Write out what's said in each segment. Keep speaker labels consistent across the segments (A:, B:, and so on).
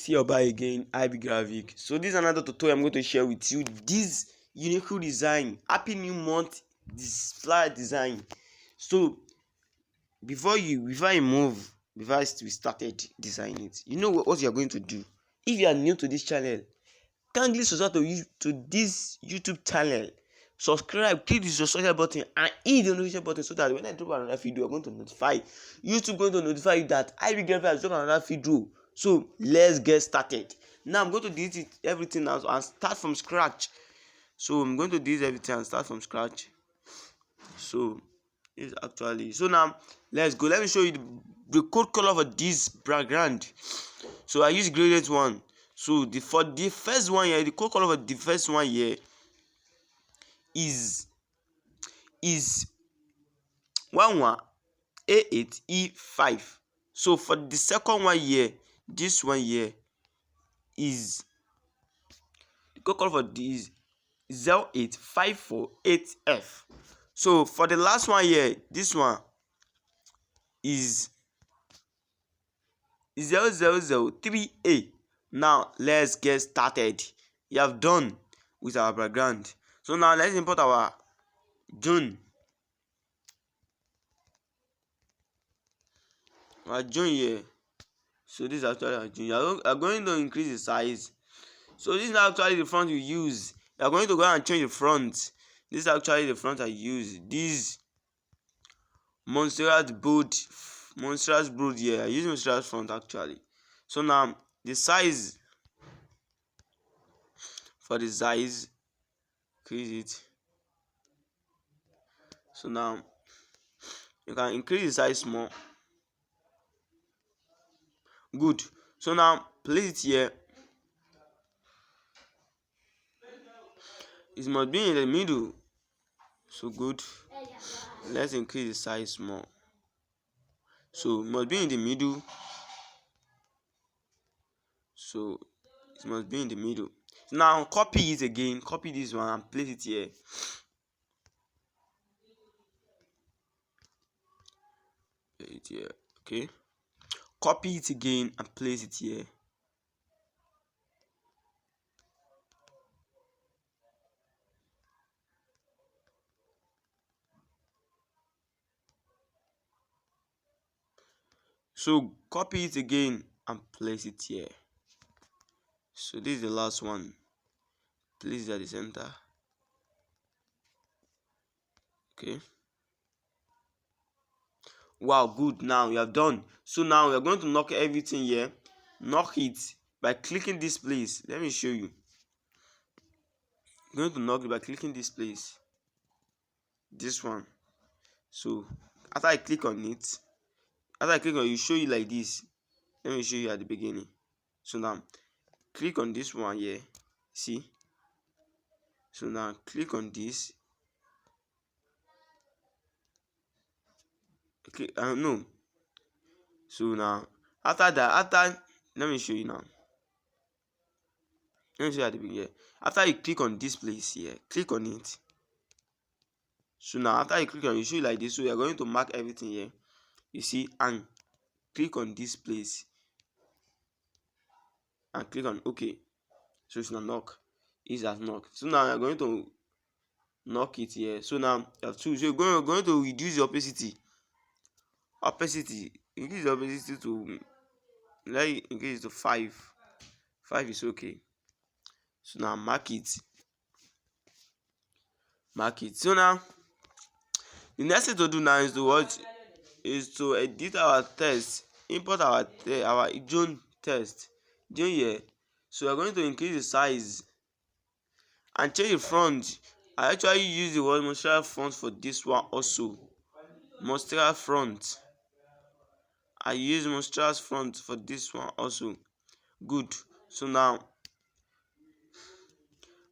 A: it's here by again, IB Graphic. So this is another tutorial I'm going to share with you. This unique design, happy new month, this flyer design. So before we started designing it, you know what you're going to do. If you are new to this channel, kindly subscribe to this YouTube channel. Subscribe, click the subscribe button and hit the notification button so that when I drop another video, I'm going to notify YouTube, going to notify you that IB Graphic has dropped another video. So let's get started. Now I'm going to delete everything now and start from scratch. So I'm going to delete everything and start from scratch. So it's actually so now let's go. Let me show you the code color for this background. So I use gradient one. So for the first one here, the code color for the first one here is 11A8E5. So for the second one here, this one here is the code color for this 08548F. So for the last one here, this one is 0003A. Now let's get started. We have done with our background. So now let's import our June. Our June here. So this is actually our June. You are going to increase the size. So this is actually the font you use. You are going to go and change the front. This is actually the front I use. This monstrous bold here. I use monstrous font actually. So now the size, for the size, increase it. So now you can increase the size more. Good. So now place it here. It must be in the middle. So good. Let's increase the size more. So it must be in the middle. So it must be in the middle. Now copy it again. Copy this one and place it here. Place it here. Okay. Copy it again and place it here. So copy it again and place it here. So this is the last one. Place it at the center. Okay. Wow, good. Now we have done. So now we are going to knock everything here. Knock it by clicking this place. Let me show you. I'm going to knock it by clicking this place. This one. So after I click on it, you show you like this. Let me show you at the beginning. So now click on this one here. See? So now click on this. Okay, no. So now after let me show you now. Let me show you at the beginning. After you click on this place here, click on it. So now after you click on it, you show you like this. So you are going to mark everything here. You see, and click on this place and click on OK. So it's not knock. It's as knock. So now you're going to knock it here. So now you have two. So you're going to reduce the opacity. Increase the opacity to, let it increase to 5. 5 is okay. So now mark it. So now the next thing to do now is to edit our text. Import our June text. June here. So we're going to increase the size and change the font. I actually use the word monstrous font for this one also. Monstrous font. I use monstrous font for this one also. Good. So now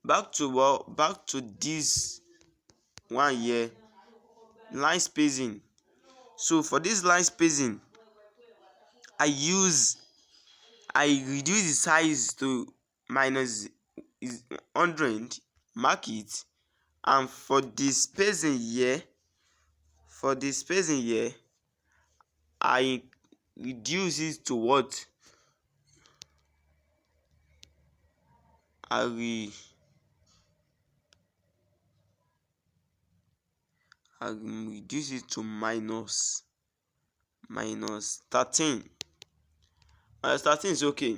A: back to this one here. Line spacing. So for this line spacing, I reduce the size to minus 100. Mark it. And for the spacing here, I reduce it to what? I will reduce it to minus 13. Minus 13 is okay.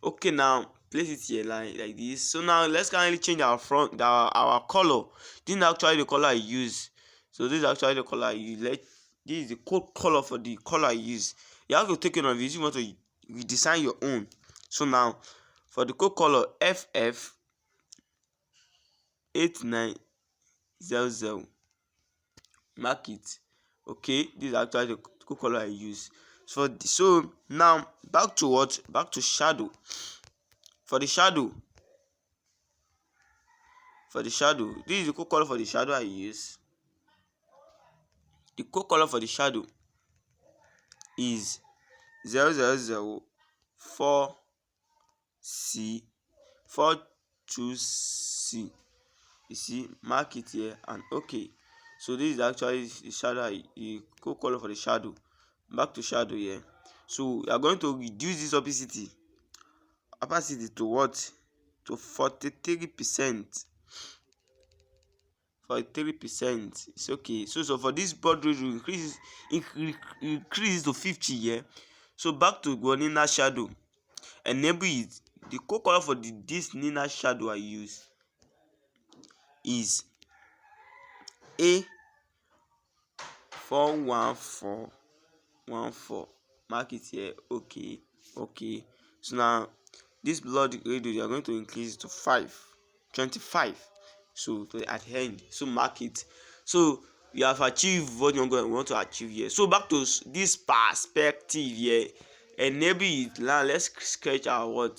A: Okay, now place it here like this. So now let's kindly change our front our color. This is actually the color I use. So this is actually the color I use. This is the code color for the color I use. You have to take it on this. You want to design your own. So now for the code color FF 8900, mark it. Okay, this is actually the code color I use. So now back to what? Back to shadow. For the shadow, this is the code color for the shadow I use. The code color for the shadow is 0004C 42C. You see, mark it here and okay. So this is actually the shadow, the code color for the shadow. Back to shadow here. So we are going to reduce this opacity to what? To 43%. 43%. It's okay. So for this border we increase to 50 here. So back to Nina shadow. Enable it. The code color for this Nina shadow I use is A41414. Mark it here. Okay. So now this blood radio you are going to increase to 25. So at the end, so mark it. So you have achieved what you want to achieve here. So back to this perspective here. Enable it. Now let's sketch our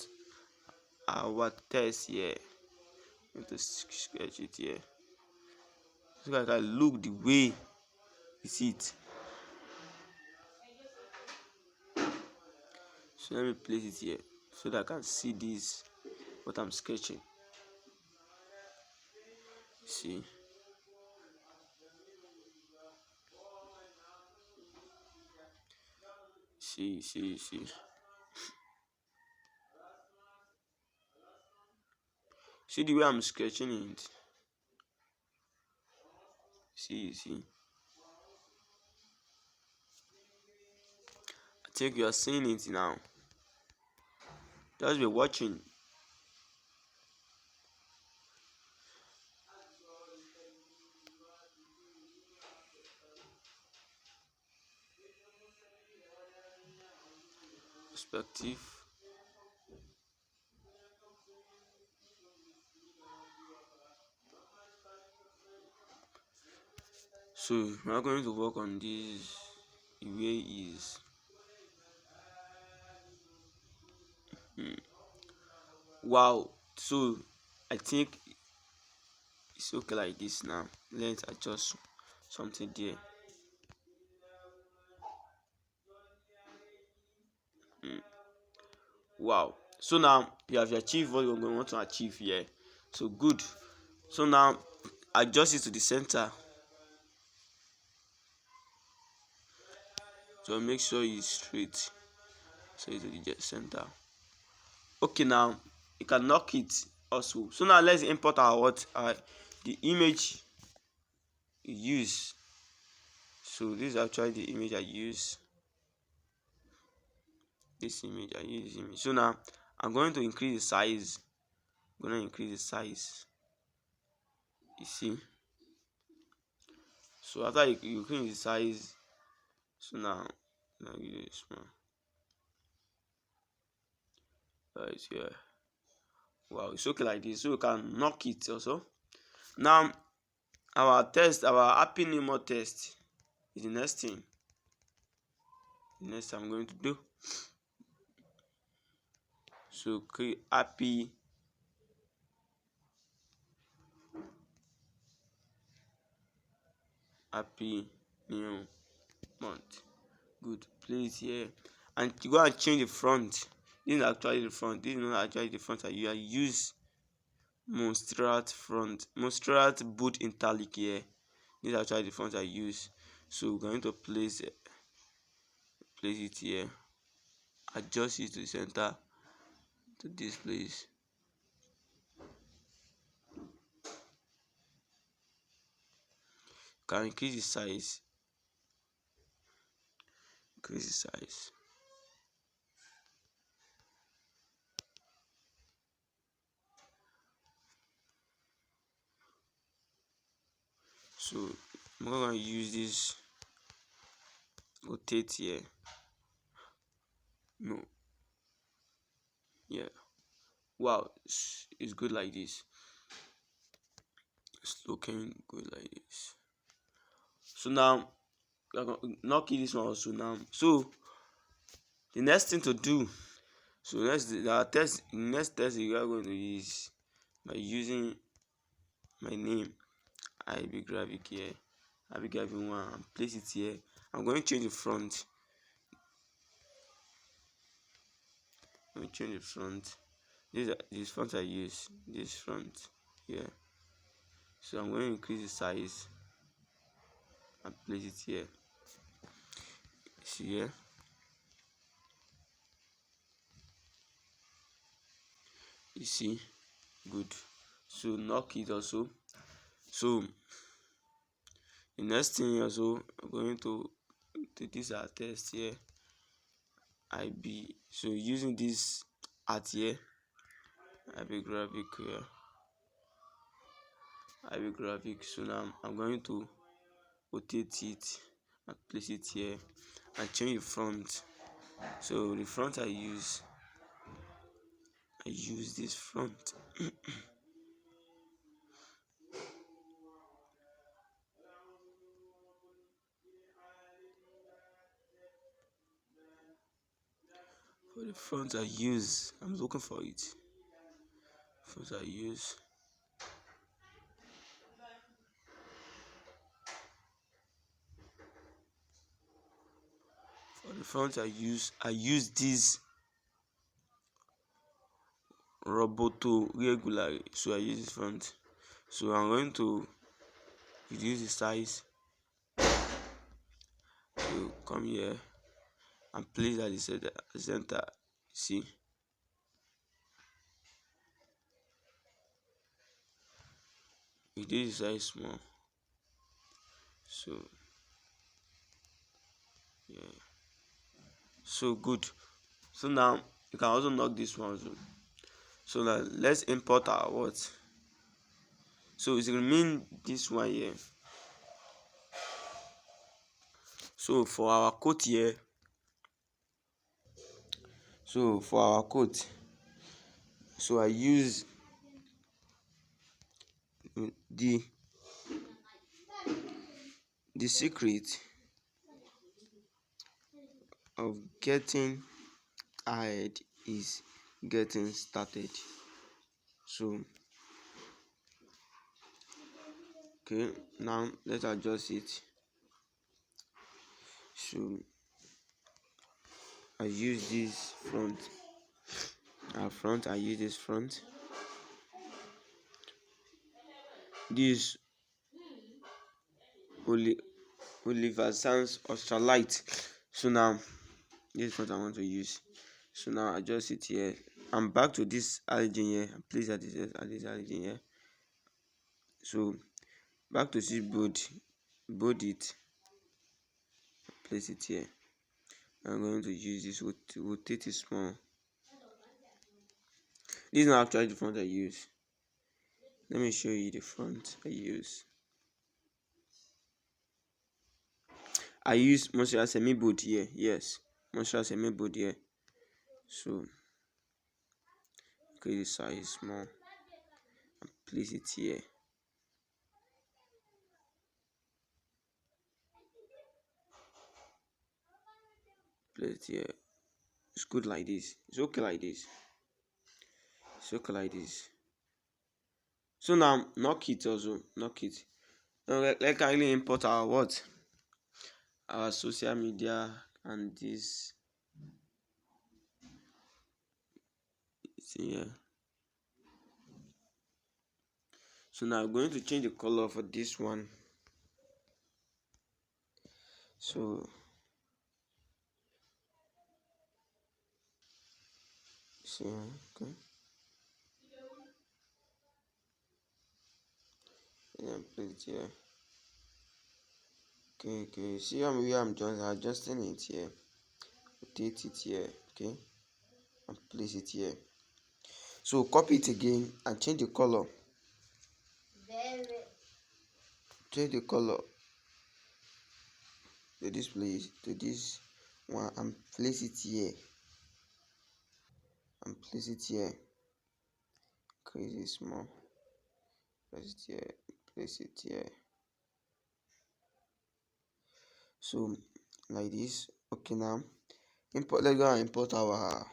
A: test here. I'm going to sketch it here so I can look the way you see it. So let me place it here so that I can see this what I'm sketching. See the way I'm sketching it. See I think you are seeing it now. Just be watching. Perspective. So we are going to work on this. The way is wow. So I think it's okay like this now. Let's adjust something there. Wow. So now you have achieved what you want to achieve here. So good. So now adjust it to the center. So make sure it's straight. So it's to the center. Okay, now you can knock it also. So now let's import our the image you use. So this is actually the image I use. This image. So now I'm going to increase the size. You see. So after you increase the size, so now you do small. Right here. Wow, it's okay like this. So you can knock it also. Now our happy Nemo test is the next thing. I'm going to do. So create happy new month. Good. Place here and you go and change the front. This is actually the front. This is not actually the front. You use Monstrat boot italic here. This is actually the font I use. So we're going to place it here. Adjust it to the center to this place. can increase the size. Increase the size. So I'm gonna use this rotate here. No, yeah, wow, it's good like this. It's looking good like this. So now I'm gonna knock this one also now. So the next thing to do, so next test we are going to use by using my name IB graphic here, IB graphic 1, and place it here. I'm going to change the front. Let me change the front. This front I use, this front here. So I'm going to increase the size and place it here. See here. You see, good. So knock it also. So the next thing also, I'm going to this our test here. IB. So using this at here, IB graphic here. IB graphic. So now I'm going to rotate it and place it here and change the front. So the front I use this front. For the front I use, I'm looking for it. Front I use. For the front I use this Roboto regularly. So I use this front. So I'm going to reduce the size. So come here and place at the center. See, reduce the size small. So yeah, so good. So now you can also knock this one also. So now let's import our what. So it will mean this one here. So for our coat here, so for our coat, so I use the secret of getting ahead is getting started. So okay, now let's adjust it. So I use this front. I use this front. This Oliver Sands Ultralight. So now this is what I want to use. So now adjust it here. I'm back to this origin here. Please at this origin here. So back to this bold it, place it here. I'm going to use this to rotate it small. This is not actually the front I use. Let me show you the front I use. I use Montreal semi bold here. Yes, Montreal semi bold here. So increase the size small and place it here. Place it here. It's good like this. It's okay like this. It's okay like this. So now knock it also. Knock it. Now let's kindly import our what? Our social media and this. See here. So now I'm going to change the color for this one. So see, okay. Yeah, place it here. Okay. See, I'm just adjusting it here. Rotate it here. Okay, and place it here. So copy it again and change the color. Change the color to this place, to this one, and place it here. And place it here. Increase it small. Place it here. Place it here. So like this. Okay, now import. Let's go and import our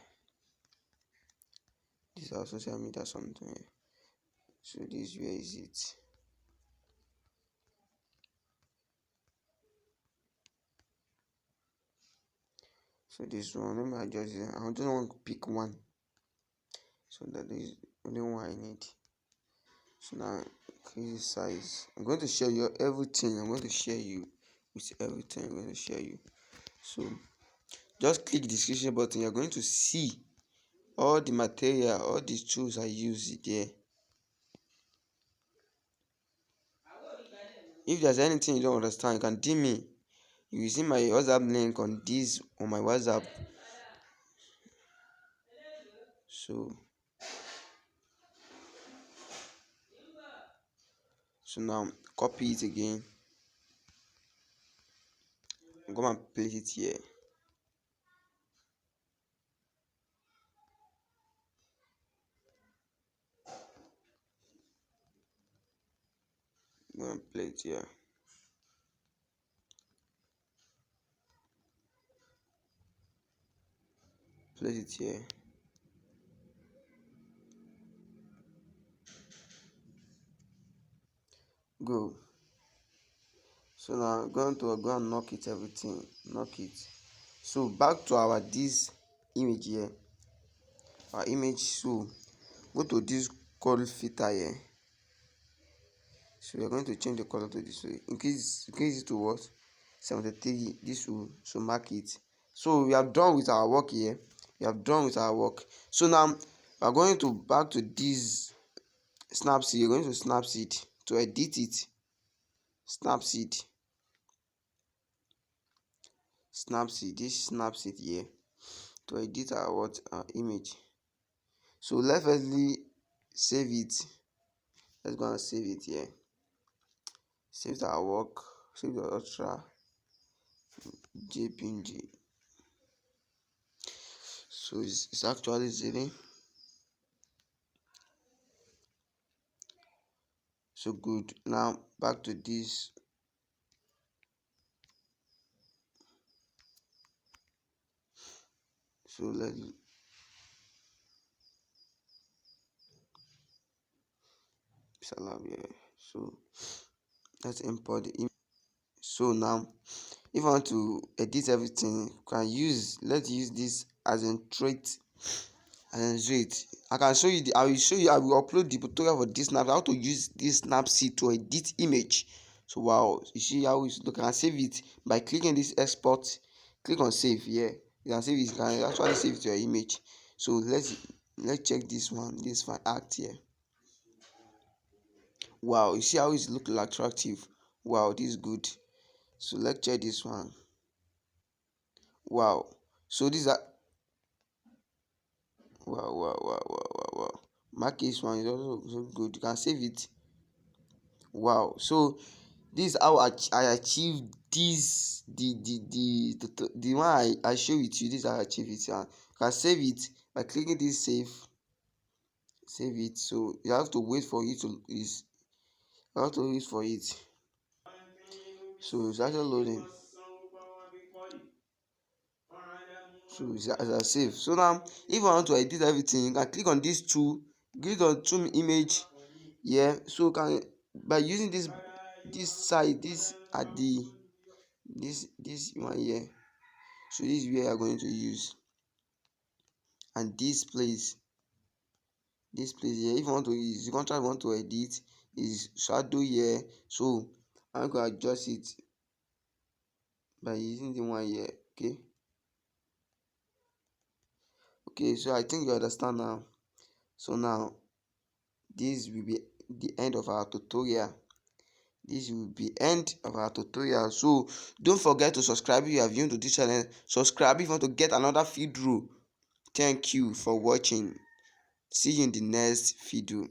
A: this our social media something here. So this, where is it? So this one, let me adjust it. I just want to pick one. So that is only one I need. So now increase size. I'm going to share you everything. I'm going to share you with everything. I'm going to share you. So just click the description button. You're going to see all the material, all the tools I use there. If there's anything you don't understand, you can DM me. You will see my WhatsApp link on this on my WhatsApp. So now copy it again. Go and place it here. Go and place it here. Place it here. Go. So now I'm going to go and knock it everything. Knock it. So back to our this image here. Our image. So go to this color filter here. So we are going to change the color to this way. Increase it to what? 73. This will so mark it. So we are done with our work here. We have done with our work. So now we are going to back to this Snapseed. You're going to Snapseed to edit it. Snapseed. This Snapseed here to edit our image. So let's firstly save it. Let's go and save it here. Save our work. Save the ultra JPG. So it's actually saving. So good. Now back to this. So let's here. So let's import the image. So now if I want to edit everything, let's use this as a trait. I can show you I will upload the tutorial for this snap how to use this Snapseed to edit image. So wow, you see how you can save it by clicking this export. Click on save here. You can save it. You can actually save it to your image. So let's check this one. This one act here. Wow, you see how it look attractive. Wow, this is good. So let's check this one. Wow, so these are wow. Mark this one is also so good. You can save it. Wow, so this is how I achieved this the one I share with you. This is how I achieve it. You can save it by clicking this save it. So you have to wait for it to you have to wait for it. So it's actually loading. So it's as I save. So now if I want to edit everything, you can click on this tool, click on zoom image here. So can by using this side, this at the this one here. So this is where you are going to use, and this place here, if you want to use the contrast you want to edit is shadow here. So I'm going to adjust it by using the one here. Okay, so I think you understand now. So now this will be the end of our tutorial. this will be end of our tutorial. So don't forget to subscribe if you have new to this channel. Subscribe if you want to get another video. Thank you for watching. See you in the next video.